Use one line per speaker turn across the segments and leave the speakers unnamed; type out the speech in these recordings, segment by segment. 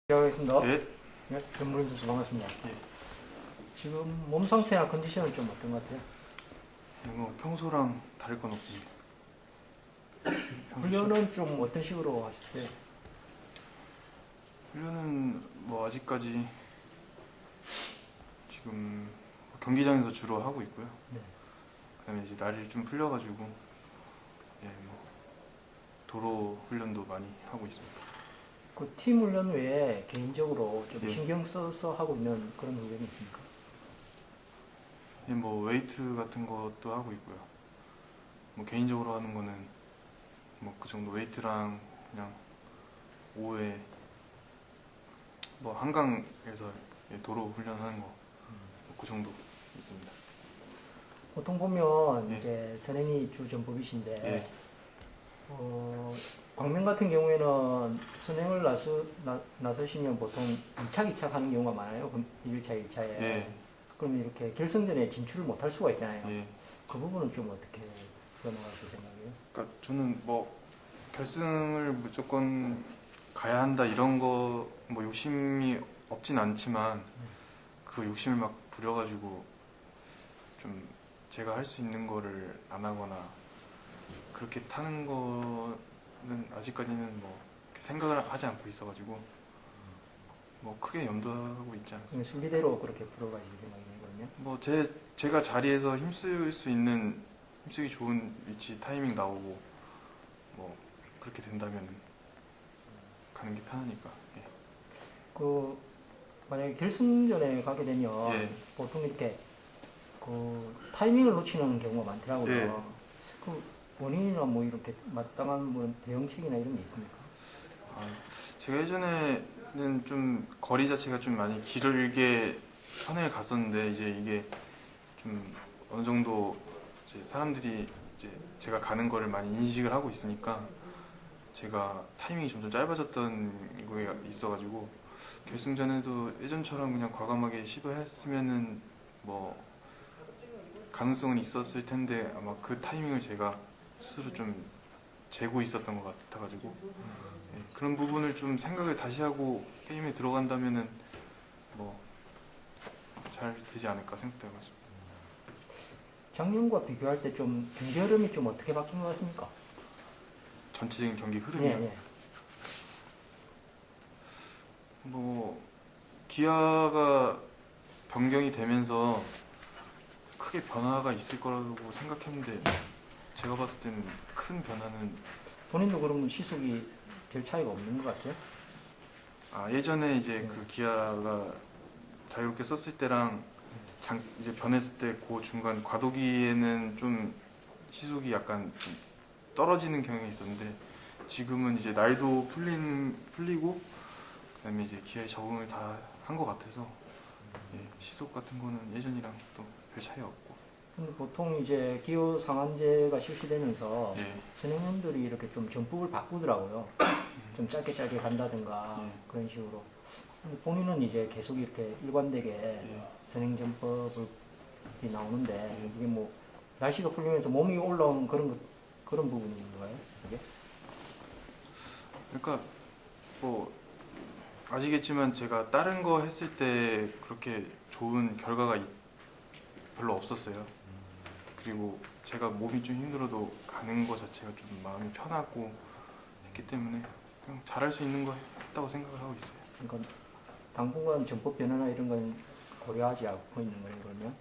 시작하겠습니다.
예.
네, 전무림 선수 반갑습니다.
예.
지금 몸 상태나 컨디션은 좀 어떤 것 같아요?
뭐 평소랑 다를 건 없습니다.
훈련은 좀 어떤 식으로 하셨어요?
훈련은 뭐 아직까지 지금 경기장에서 주로 하고 있고요.
네.
그다음에 이제 날이 좀 풀려가지고 뭐 도로 훈련도 많이 하고 있습니다.
그 팀 훈련 외에 개인적으로 좀
예.
신경 써서 하고 있는 그런 훈련이 있습니까?
뭐 웨이트 같은 것도 하고 있고요. 뭐 개인적으로 하는 거는 뭐 그 정도 웨이트랑 그냥 오후에 뭐 한강에서 도로 훈련하는 거 그 정도 있습니다.
보통 보면
예.
이제 선행이 주 전법이신데
예.
광명 같은 경우에는 선행을 나서시면 보통 2차, 2차 하는 경우가 많아요. 1차, 1차에.
예.
그러면 이렇게 결승전에 진출을 못할 수가 있잖아요.
예.
그 부분은 좀 어떻게 풀어나가실 생각이에요?
그러니까 저는 뭐 결승을 무조건 가야 한다 이런 거 뭐 욕심이 없진 않지만 그 욕심을 막 부려가지고 좀 제가 할 수 있는 거를 안 하거나 그렇게 타는 거는 아직까지는 뭐 생각을 하지 않고 있어가지고 뭐 크게 염두하고 있지 않습니다.
순리대로 그렇게 풀어가실 생각이거든요.
뭐 제가 자리에서 힘쓸 수 있는 힘쓰기 좋은 위치 타이밍 나오고 뭐 그렇게 된다면 가는 게 편하니까. 예.
그 만약에 결승전에 가게 되면
예.
보통 이렇게 그 타이밍을 놓치는 경우가 많더라고요.
예.
그 원인이나 뭐 이렇게 마땅한 뭐 대응책이나 이런 게 있습니까?
제가 예전에는 좀 거리 자체가 좀 많이 길게 선행을 갔었는데 이제 이게 좀 어느 정도 이제 사람들이 이제 제가 가는 거를 많이 인식을 하고 있으니까 제가 타이밍이 점점 짧아졌던 거에 있어가지고 결승전에도 예전처럼 그냥 과감하게 시도했으면은 뭐 가능성은 있었을 텐데 아마 그 타이밍을 제가 스스로 좀 재고 있었던 것 같아가지고 그런 부분을 좀 생각을 다시 하고 게임에 들어간다면은 뭐 잘 되지 않을까 생각되고 있습니다.
작년과 비교할 때 좀 경기 흐름이 좀 어떻게 바뀐 것 같습니까?
전체적인 경기 흐름이요.
예.
뭐 기아가 변경이 되면서 크게 변화가 있을 거라고 생각했는데 제가 봤을 때는 큰 변화는
본인도 그러면 시속이 별 차이가 없는 것 같아요?
예전에 이제 그 기아가 자유롭게 썼을 때랑 이제 변했을 때 그 중간 과도기에는 좀 시속이 약간 좀 떨어지는 경향이 있었는데 지금은 이제 날도 풀리고 그다음에 이제 기아에 적응을 다 한 것 같아서 시속 같은 거는 예전이랑 또 별 차이 없고.
근데 보통 이제 기후 상한제가 실시되면서
예.
선행원들이 이렇게 좀 전법을 바꾸더라고요. 좀 짧게 간다든가
예.
그런 식으로. 근데 본인은 이제 계속 이렇게 일관되게
예.
선행 전법이 나오는데
예.
이게 뭐 날씨가 풀리면서 몸이 올라온 그런 부분인가요? 이게?
그러니까 뭐 아시겠지만 제가 다른 거 했을 때 그렇게 좋은 결과가 별로 없었어요. 그리고 제가 몸이 좀 힘들어도 가는 거 자체가 좀 마음이 편하고 했기 때문에 그냥 잘할 수 있는 거 했다고 생각을 하고 있어요.
그러니까 당분간 전법 변화나 이런 건 고려하지 않고 있는 거예요, 그러면?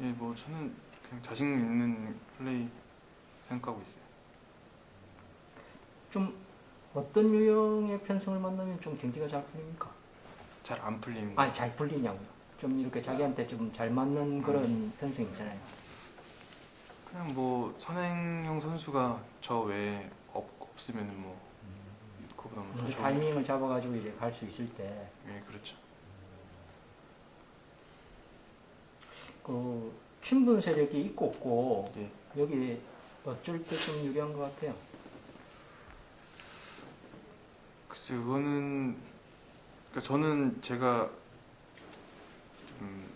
예, 뭐 저는 그냥 자신 있는 플레이 생각하고 있어요.
좀 어떤 유형의 편성을 만나면 좀 경기가 잘 풀립니까?
잘 안 풀리는 거.
아니, 잘 풀리냐고요. 좀 이렇게 자기한테 좀 잘 맞는 그런 편성이 있잖아요.
그냥 뭐 선행형 선수가 저 외에 없으면 뭐 그거보다 뭐 더
이제
좋은.
타이밍을 잡아가지고 이제 갈 수 있을 때,
예, 그렇죠.
그 친분 세력이 있고 없고
예.
여기 어쩔 때 좀 유리한 것 같아요.
글쎄 그거는 그러니까 저는 제가 좀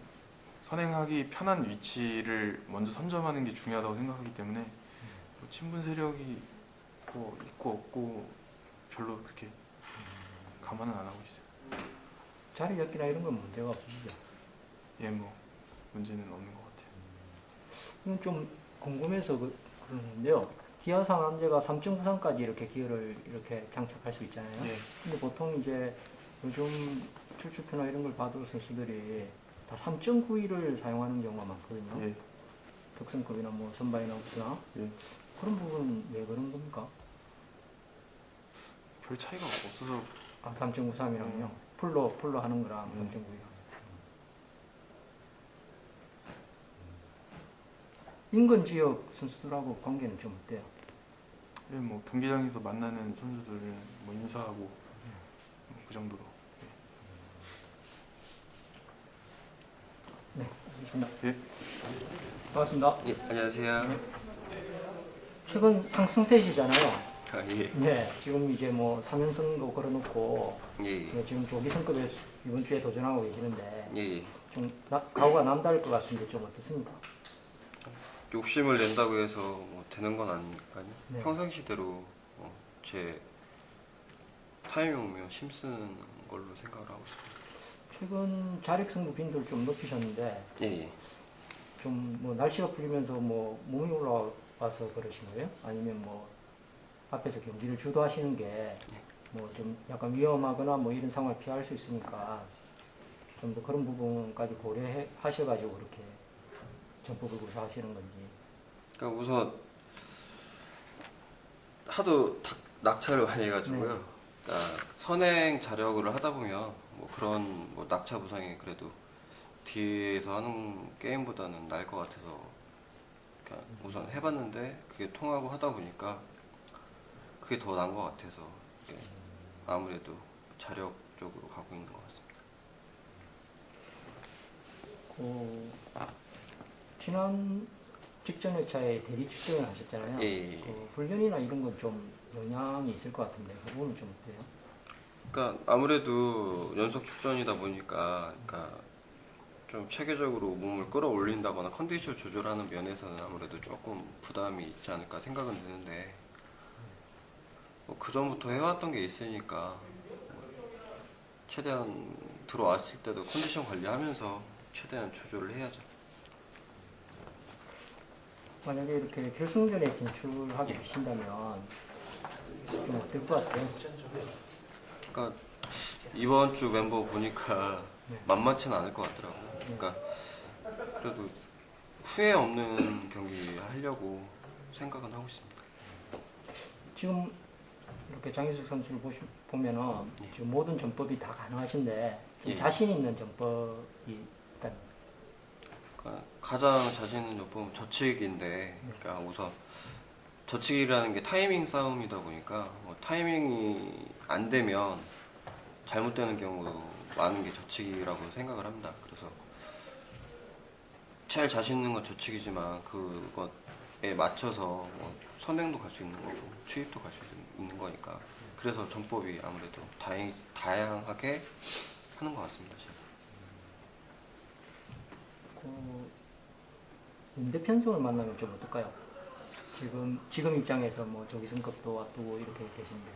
선행하기 편한 위치를 먼저 선점하는 게 중요하다고 생각하기 때문에 뭐 친분 세력이 뭐 있고 없고 별로 그렇게 감안은 안 하고 있어요.
자리 잡기나 이런 건 문제가 없으시죠?
예, 뭐 문제는 없는 것 같아요.
이건 좀 궁금해서 그러는데요. 기아 상한제가 3.93까지 이렇게 기어를 이렇게 장착할 수 있잖아요.
예,
근데 보통 이제 요즘 출출표나 이런 걸 봐도 선수들이 다 3.91을 사용하는 경우가 많거든요.
예,
특성급이나 뭐 선바이나 옵스나
예.
그런 부분은 왜 그런 겁니까?
별 차이가 없어서.
아, 3.93이랑요. 풀로 하는 거랑
네.
3.91이랑. 인근 지역 선수들하고 관계는 좀 어때요?
예, 뭐 경기장에서 만나는 선수들 뭐 인사하고 그 정도로.
네, 알겠습니다.
예.
반갑습니다.
예, 안녕하세요.
최근 상승세시잖아요.
아, 예.
네, 지금 이제 뭐 3연승도 걸어놓고
예, 예.
지금 조기 성급에 이번 주에 도전하고 계시는데
예, 예.
좀 각오가 남다를 것 같은데 좀 어떻습니까?
욕심을 낸다고 해서 뭐 되는 건 아니니까요.
네.
평상시대로 제 타이밍이면 힘쓰는 걸로 생각을 하고 있습니다.
최근 자력 승부 빈도를 좀 높이셨는데
예, 예.
좀 뭐 날씨가 풀리면서 뭐 몸이 올라와서 그러신 거예요? 아니면 뭐 앞에서 경기를 주도하시는 게 뭐 좀 약간 위험하거나 뭐 이런 상황을 피할 수 있으니까 좀 더 그런 부분까지 고려하셔가지고 그렇게 전법을 구사하시는 건지.
그러니까 우선 하도 낙차를 많이 해가지고요.
네.
그러니까 선행 자력을 하다 보면 뭐 그런 뭐 낙차 부상이 그래도 뒤에서 하는 게임보다는 나을 것 같아서 그러니까 우선 해봤는데 그게 통하고 하다 보니까 그게 더 나은 것 같아서 이게 아무래도 자력 쪽으로 가고 있는 것 같습니다.
지난 직전 회차에 대리 출전을 하셨잖아요.
예, 예, 예.
훈련이나 이런 건 좀 영향이 있을 것 같은데 그 부분은 좀 어때요?
그러니까 아무래도 연속 출전이다 보니까 그러니까 좀 체계적으로 몸을 끌어올린다거나 컨디션 조절하는 면에서는 아무래도 조금 부담이 있지 않을까 생각은 드는데 뭐 그 전부터 해왔던 게 있으니까 최대한 들어왔을 때도 컨디션 관리하면서 최대한 조절을 해야죠.
만약에 이렇게 결승전에 진출하게
예.
되신다면 좀 어떨 것 같아요?
그러니까 이번 주 멤버 보니까
네.
만만치는 않을 것 같더라고요. 그러니까 그래도 후회 없는 경기 하려고 생각은 하고 있습니다.
지금 이렇게 장희숙 선수를 보면은
예.
지금 모든 전법이 다 가능하신데 좀
예.
자신 있는 전법이 일단
그러니까 가장 자신 있는 전법은 저치기인데, 그러니까 우선 저치기라는 게 타이밍 싸움이다 보니까 뭐 타이밍이 안 되면 잘못되는 경우도 많은 게 저치기라고 생각을 합니다. 그래서 제일 자신 있는 건 저치기지만 그것에 맞춰서 뭐 선행도 갈 수 있는 거고 추입도 갈 수 있는 거니까 그래서 전법이 아무래도 다양하게 하는 것 같습니다. 지금.
연대 편성을 만나면 좀 어떨까요? 지금 입장에서 뭐 조기 승급도 앞두고 이렇게 계신데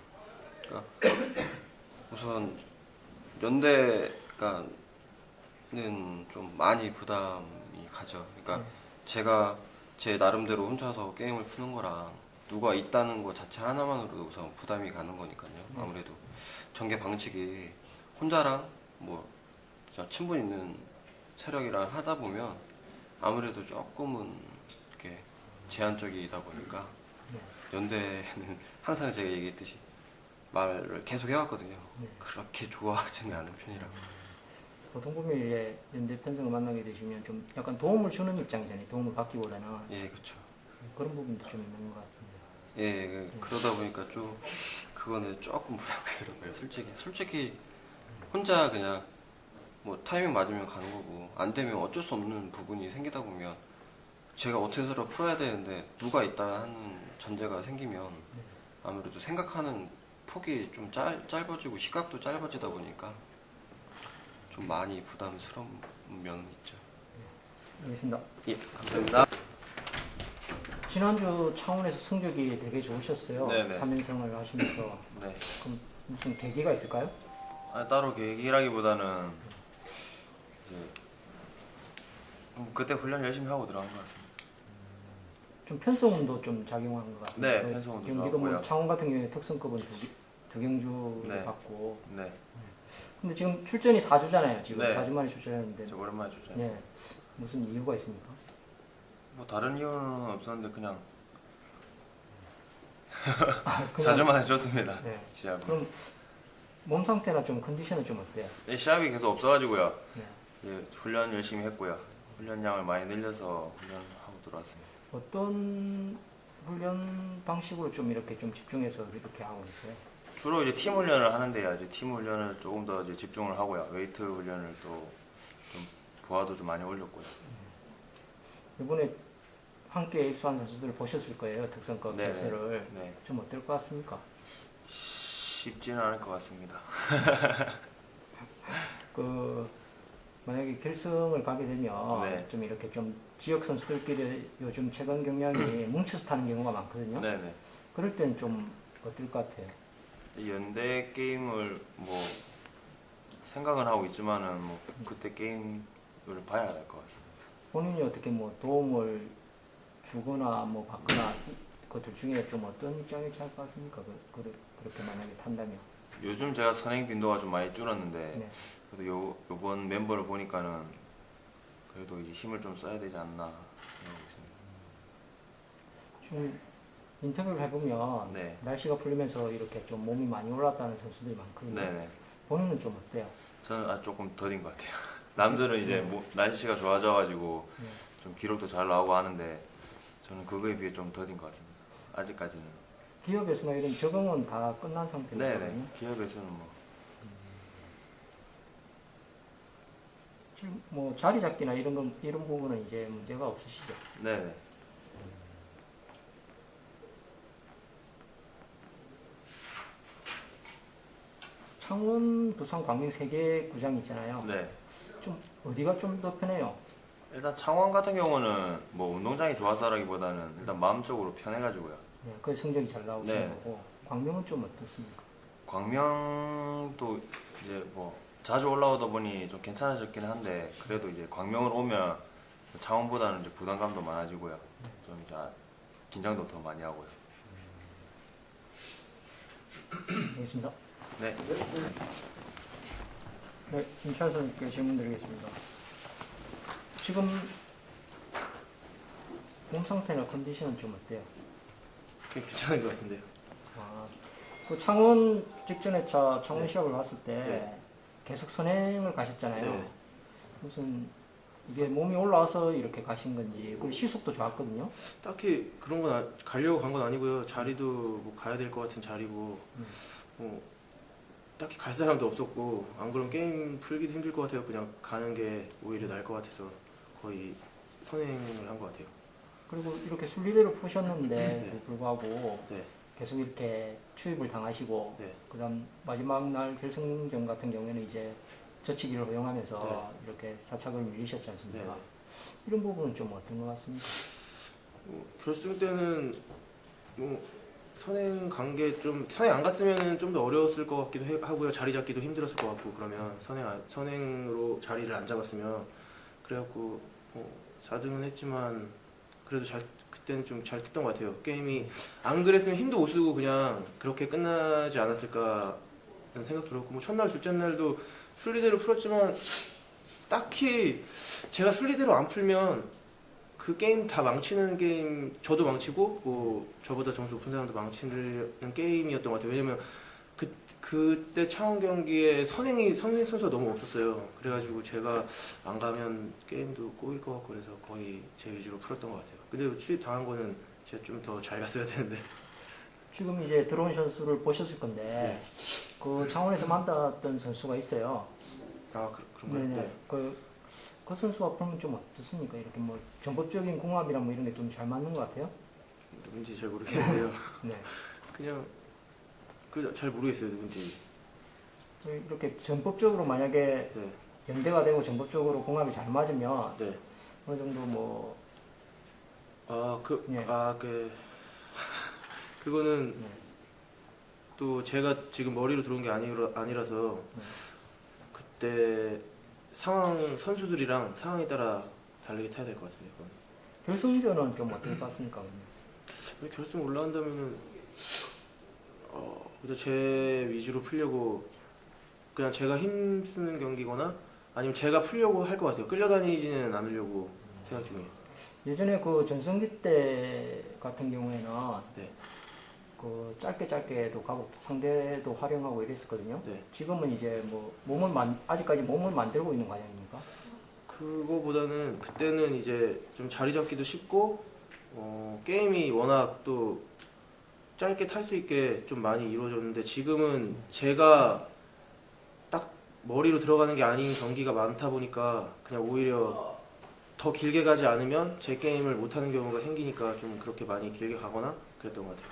그러니까 우선 연대가는 좀 많이 부담이 가죠. 그러니까 제가 제 나름대로 혼자서 게임을 푸는 거랑 누가 있다는 거 자체 하나만으로도 우선 부담이 가는 거니까요. 아무래도 전개 방식이 혼자랑 뭐 친분 있는 세력이랑 하다 보면 아무래도 조금은 이렇게 제한적이다 보니까 연대는 항상 제가 얘기했듯이 말을 계속 해왔거든요.
네.
그렇게 좋아하지는 않은 편이라고.
보통 보면 이제 연대 편성을 만나게 되시면 좀 약간 도움을 주는 입장이잖아요. 도움을 받기보다는
예, 그렇죠.
그런 부분도 좀 있는 것 같은데.
예, 그러다 보니까 좀 그거는 조금 부담되더라고요. 솔직히 혼자 그냥 뭐 타이밍 맞으면 가는 거고 안 되면 어쩔 수 없는 부분이 생기다 보면 제가 어떻게서라도 풀어야 되는데 누가 있다 하는 전제가 생기면 아무래도 생각하는 폭이 좀 짧아지고 시각도 짧아지다 보니까 좀 많이 부담스러운 면은 있죠.
알겠습니다.
예, 감사합니다.
지난주 창원에서 성적이 되게 좋으셨어요.
네네.
3연승을 하시면서
네.
그럼 무슨 계기가 있을까요?
따로 계획이라기보다는 이제 그때 훈련 열심히 하고 들어간 것 같습니다.
좀 편성운도 좀 작용한 것 같아요.
네,
그
편성운도
경기도 뭐
좋았고요.
창원 같은 경우에 특성급은 두 경주를
네.
받고.
네,
근데 지금 출전이 4주잖아요. 지금
네.
4주 만에 출전했는데
저 오랜만에 출전했어요.
네. 무슨 이유가 있습니까?
뭐 다른 이유는 없었는데 그냥
그냥-
4주 만에 줬습니다.
네.
시합.
그럼 몸 상태나 좀 컨디션은 좀 어때요?
시합이 계속 없어가지고요.
네.
예, 훈련 열심히 했고요. 훈련량을 많이 늘려서 훈련하고 들어왔습니다.
어떤 훈련 방식으로 좀 이렇게 좀 집중해서 이렇게 하고 있어요?
주로 이제 팀 훈련을 하는데요. 이제 팀 훈련을 조금 더 이제 집중을 하고요. 웨이트 훈련을 또 좀 부하도 좀 많이 올렸고요.
이번에 함께 입소한 선수들 보셨을 거예요. 특성급
네네.
결승을.
네,
좀 어떨 것 같습니까?
쉽지는 않을 것 같습니다.
그 만약에 결승을 가게 되면
네.
좀 이렇게 좀 지역 선수들끼리 요즘 최근 경량이 뭉쳐서 타는 경우가 많거든요.
네네.
그럴 땐 좀 어떨 것 같아요?
이 연대 게임을 뭐 생각은 하고 있지만은 뭐 그때 게임을 봐야 될 것 같습니다.
본인이 어떻게 뭐 도움을 주거나 뭐 받거나 그 둘 중에 좀 어떤 입장이 잘 것 같습니까? 그렇게 만약에 탄다면.
요즘 제가 선행 빈도가 좀 많이 줄었는데
네.
그래도 요번 멤버를 보니까는 그래도 이제 힘을 좀 써야 되지 않나 생각하고 있습니다.
지금 인터뷰를 해보면
네.
날씨가 풀리면서 이렇게 좀 몸이 많이 올랐다는 선수들이 많거든요.
네네.
본인은 좀 어때요?
저는 조금 더딘 것 같아요. 남들은 이제 뭐 날씨가 좋아져가지고
네.
좀 기록도 잘 나오고 하는데 저는 그거에 비해 좀 더딘 것 같습니다. 아직까지는.
기업에서나 이런 적응은 다 끝난 상태거든요.
네네. 기업에서는 뭐
지금 뭐 자리 잡기나 이런 부분은 이제 문제가 없으시죠?
네네.
창원, 부산, 광명 3개 구장이 있잖아요.
네.
좀 어디가 좀 더 편해요?
일단 창원 같은 경우는 뭐 운동장이 좋아서라기보다는 일단 마음적으로 편해가지고요.
네, 그 성적이 잘 나오는
네.
거고. 광명은 좀 어떻습니까?
광명도 이제 뭐 자주 올라오다 보니 좀 괜찮아졌긴 한데 그래도 이제 광명을 오면 창원보다는 이제 부담감도 많아지고요. 좀 이제 긴장도 더 많이 하고요.
알겠습니다.
네.
네, 김찬 선수께 질문 드리겠습니다. 지금 몸 상태나 컨디션은 좀 어때요?
꽤 괜찮은 것 같은데요.
아, 그 창원 직전에 창원
네.
시합을 갔을 때
네.
계속 선행을 가셨잖아요.
네.
무슨 이게 몸이 올라와서 이렇게 가신 건지 그리고 시속도 좋았거든요.
딱히 그런 건 가려고 간 건 아니고요. 자리도 뭐 가야 될 것 같은 자리고 뭐 딱히 갈 사람도 없었고 안 그러면 게임 풀기도 힘들 것 같아요. 그냥 가는 게 오히려 나을 것 같아서 거의 선행을 한 것 같아요.
그리고 이렇게 순리대로 푸셨는데
네.
불구하고
네.
계속 이렇게 추입을 당하시고
네.
그다음 마지막 날 결승전 같은 경우에는 이제 저치기를 허용하면서
네.
이렇게 사착을 밀리셨지 않습니까?
네.
이런 부분은 좀 어떤 것 같습니까?
결승 때는 뭐 선행 간 게 좀 선행 안 갔으면은 좀 더 어려웠을 것 같기도 하고요. 자리 잡기도 힘들었을 것 같고 그러면 선행으로 자리를 안 잡았으면 그래갖고 뭐 4등은 했지만 그래도 그때는 좀 잘 됐던 것 같아요. 게임이 안 그랬으면 힘도 못 쓰고 그냥 그렇게 끝나지 않았을까 라는 생각 들었고 뭐 첫날 둘째 날도 순리대로 풀었지만 딱히 제가 순리대로 안 풀면 그 게임 다 망치는 게임 저도 망치고 뭐 저보다 점수 높은 사람도 망치는 게임이었던 것 같아요. 왜냐면 그때 창원 경기에 선행 선수가 너무 없었어요. 그래가지고 제가 안 가면 게임도 꼬일 것 같고 그래서 거의 제 위주로 풀었던 것 같아요. 근데 추입 당한 거는 제가 좀 더 잘 갔어야 되는데.
지금 이제 들어온 선수를 보셨을 건데
네.
그 창원에서 만났던 선수가 있어요.
아 그런가요?
네네.
네.
그 선수가 그러면 좀 어떻습니까? 이렇게 뭐 전법적인 궁합이랑 뭐 이런 게 좀 잘 맞는 것 같아요?
누군지 잘 모르겠는데요.
네.
그냥 잘 모르겠어요 누군지.
이렇게 전법적으로 만약에
네.
연대가 되고 전법적으로 궁합이 잘 맞으면
네.
어느 정도 뭐 네.
그거는
네.
또 제가 지금 머리로 들어온 게 아니라서 그때 상황 선수들이랑 상황에 따라 다르게 타야 될 것 같은데 이건.
결승전은 좀 어떻게 봤습니까?
왜 결승 올라간다면은 그냥 제 위주로 풀려고 그냥 제가 힘쓰는 경기거나 아니면 제가 풀려고 할 것 같아요. 끌려다니지는 않으려고 생각 중이에요.
예전에 그 전성기 때 같은 경우에는
네.
그 짧게도 가고 상대도 활용하고 이랬었거든요.
네.
지금은 이제 뭐 아직까지 몸을 만들고 있는 과정입니까?
그거보다는 그때는 이제 좀 자리 잡기도 쉽고 게임이 워낙 또 짧게 탈 수 있게 좀 많이 이루어졌는데 지금은 제가 딱 머리로 들어가는 게 아닌 경기가 많다 보니까 그냥 오히려 더 길게 가지 않으면 제 게임을 못하는 경우가 생기니까 좀 그렇게 많이 길게 가거나 그랬던 것 같아요.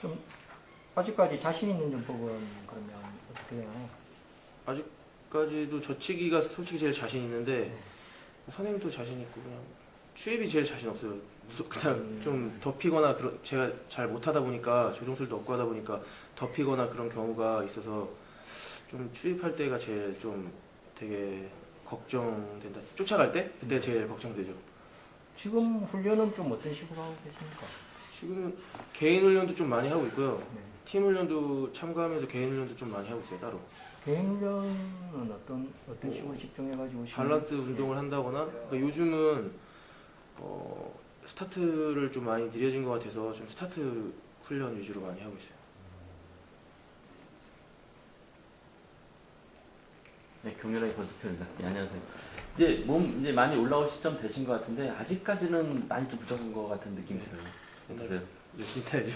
좀 아직까지 자신 있는 전법은 그러면 어떻게 되나요?
아직까지도 젖히기가 솔직히 제일 자신 있는데 선행도 자신 있고 그냥 추입이 제일 자신 없어요. 그냥 좀 덮이거나 제가 잘 못하다 보니까 조종술도 없고 하다 보니까 덮이거나 그런 경우가 있어서 좀 추입할 때가 제일 좀 되게 걱정된다. 쫓아갈 때 그때 제일 걱정되죠.
지금 훈련은 좀 어떤 식으로 하고 계십니까?
지금은 개인 훈련도 좀 많이 하고 있고요.
네.
팀 훈련도 참가하면서 개인 훈련도 좀 많이 하고 있어요. 따로.
개인 훈련은 어떤 식으로 집중해가지고
밸런스 운동을 한다거나 그러니까 요즘은 스타트를 좀 많이 느려진 것 같아서 좀 스타트 훈련 위주로 많이 하고 있어요.
네, 경렬하게 번석표입니다. 네, 안녕하세요. 이제 몸 이제 많이 올라올 시점 되신 것 같은데 아직까지는 많이 좀 부족한 것 같은 느낌이 들어요. 어떠세요?
열심히 타야죠.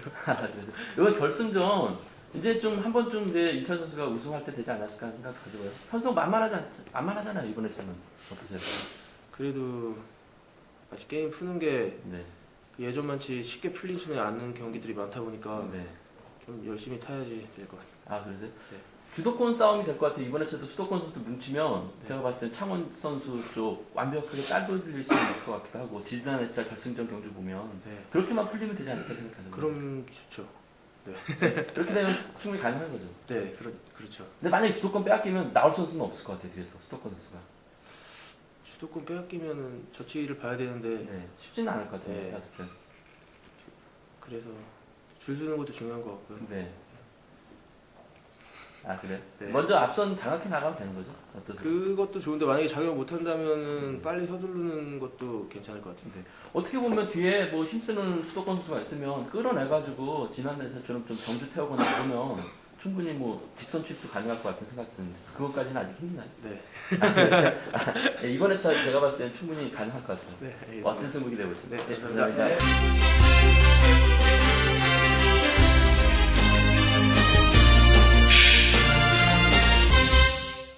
이번 결승전 이제 좀 한 번쯤 이제 인천 선수가 우승할 때 되지 않았을까 생각 들고요. 현성 만만하잖아요 이번에 저는 어떠세요?
그래도 아직 게임 푸는 게
네,
예전만치 쉽게 풀리지는 않는 경기들이 많다 보니까
네.
좀 열심히 타야지 될 것 같습니다.
아 그러세요?
네.
주도권 싸움이 될 것 같아요. 이번에 저도 수도권 선수 뭉치면
네.
제가 봤을 땐 창원 선수 쪽 완벽하게 따돌릴 수 있을 것 같기도 하고 지난해 진짜 결승전 경기 보면
네.
그렇게만 풀리면 되지 않을까 생각하죠.
그럼 좋죠.
그렇게 되면 충분히 가능한 거죠.
네, 그렇죠.
근데 만약에 주도권 빼앗기면 나올 선수는 없을 것 같아요. 뒤에서 수도권 선수가.
주도권 빼앗기면은 저치기를 봐야 되는데
네, 쉽지는 않을 것 같아요.
네.
봤을 때.
그래서 줄 서는 것도 중요한 것 같고요.
네. 아 그래?
네.
먼저 앞선 장악해 나가면 되는 거죠? 어떠세요?
그것도 좋은데 만약에 자격 못 한다면은 빨리 서두르는 것도 괜찮을 것 같아요.
네. 어떻게 보면 뒤에 뭐 힘쓰는 수도권 선수가 있으면 끌어내가지고 지난해처럼 좀 경주 태우거나 그러면 충분히 뭐 직선 취입도 가능할 것 같은 생각 드는데 그것까지는 아직 힘드나요?
네.
네, 이번에 제가 봤을 때는 충분히 가능할 것 같아요.
네, 알겠습니다.
멋진 승부기 되고 있습니다.
네, 감사합니다.